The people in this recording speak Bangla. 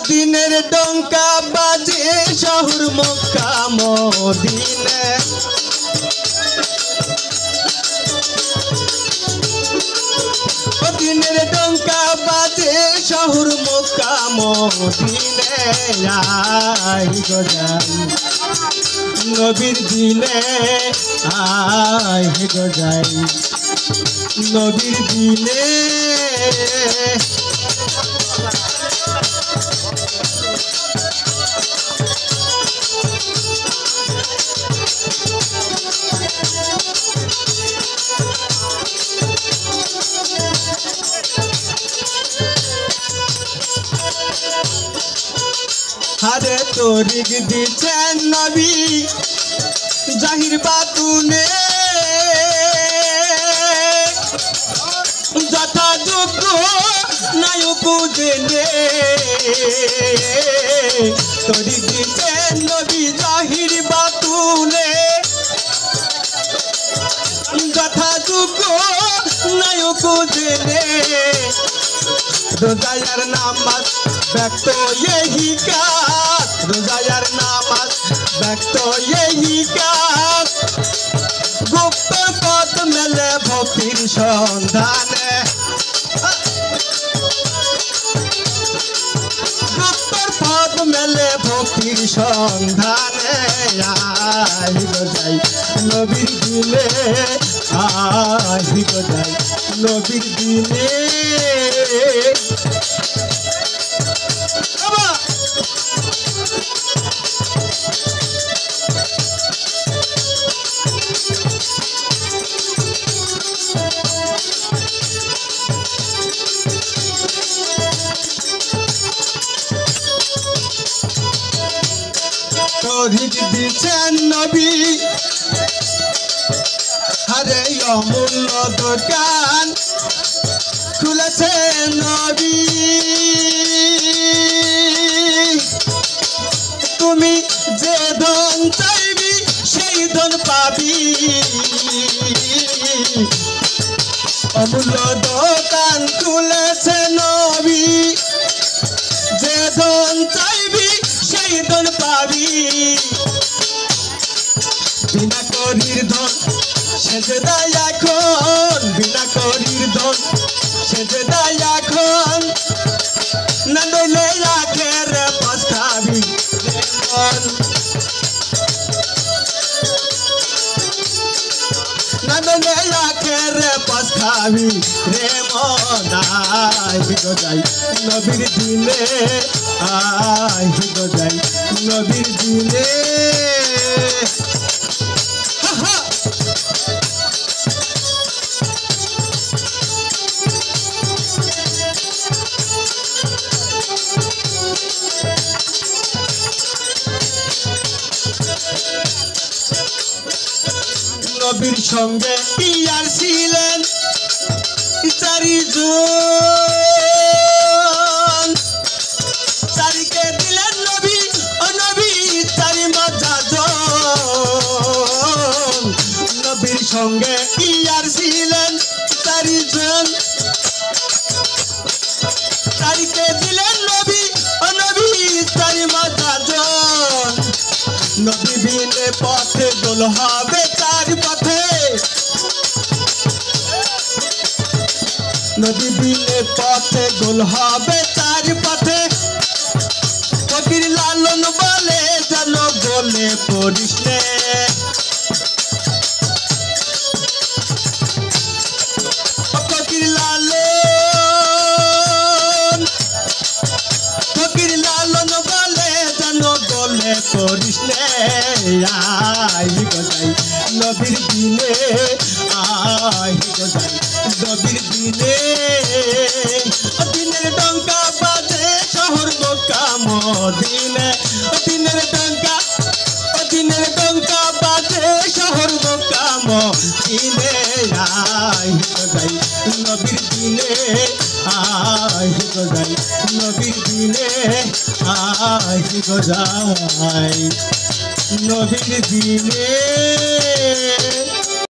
দিনের ডঙ্কা বাজে শহর মক্কা মদিনা দিনের ডঙ্কা বাজে শহর মক্কা মদিনা আই গো যাই নবীর দিনে আই গো যাই নবীর দিনে হারে তরিক দিচ্ছেন নবী জাহির বাতুনে যথাযোগ্য নায়ক জেনে তরিক দিচ্ছেন নবী জাহির বাতুনে যথাযোগ্য নায়ক জেনে রোজায়ার নামাজ ব্যক্ত यही কাজ রোজায়ার নামাজ ব্যক্ত यही কাজ গুপ্ত পথ মেলে ভক্তির সন্ধানে গুপ্ত পথ মেলে ভক্তির সন্ধানে আই গো যাই নবীর দিনে আই গো যাই নবীর দিনে তরিক দিচ্ছেন নবী হারে অমূল্য দোকান খুলেছে নবী তুমি যে ধন চাইবি সেই ধন পাবি অমূল্য দোকান খুলেছে নবী যে ধন চাইবি সেই ধন পাবি বিনা করির ধন সেজে দেয় এখন বিনা করির ধন সেজে দেয় এখন না নইলে আখের পস্তাবি না নইলে আখের পস্তাবি রে মন আই গো যাই নবীর দিনে আই গো যাই নবীর দিনে নবীর সঙ্গে ইয়ার ছিলেন চারিজন চারিকে দিলেন নবী ও নবী চারি মজাজন নবীর সঙ্গে ইয়ার ছিলেন চারিজন চারিকে দিলেন নবী ও নবী চারি মজাজন নবী বিনে পথে দোল হবে চার পথে নদী বিনে পথে গোল হবে চার পথে ফকির লালন বলে যেন বলে পড়িস নে ফকির লালন বলে যেন বলে পড়িস নে আই গো যাই নবীর দিনে আই গো যাই নবীর দিনে দিনের ডঙ্কা বাজে শহর মক্কা মদিনা দিনের ডঙ্কা বাজে শহর মক্কা মদিনা আই গো যাই নবীর দিনে আই গো যাই নবীর দিনে আই গো যাই নবীর দিনে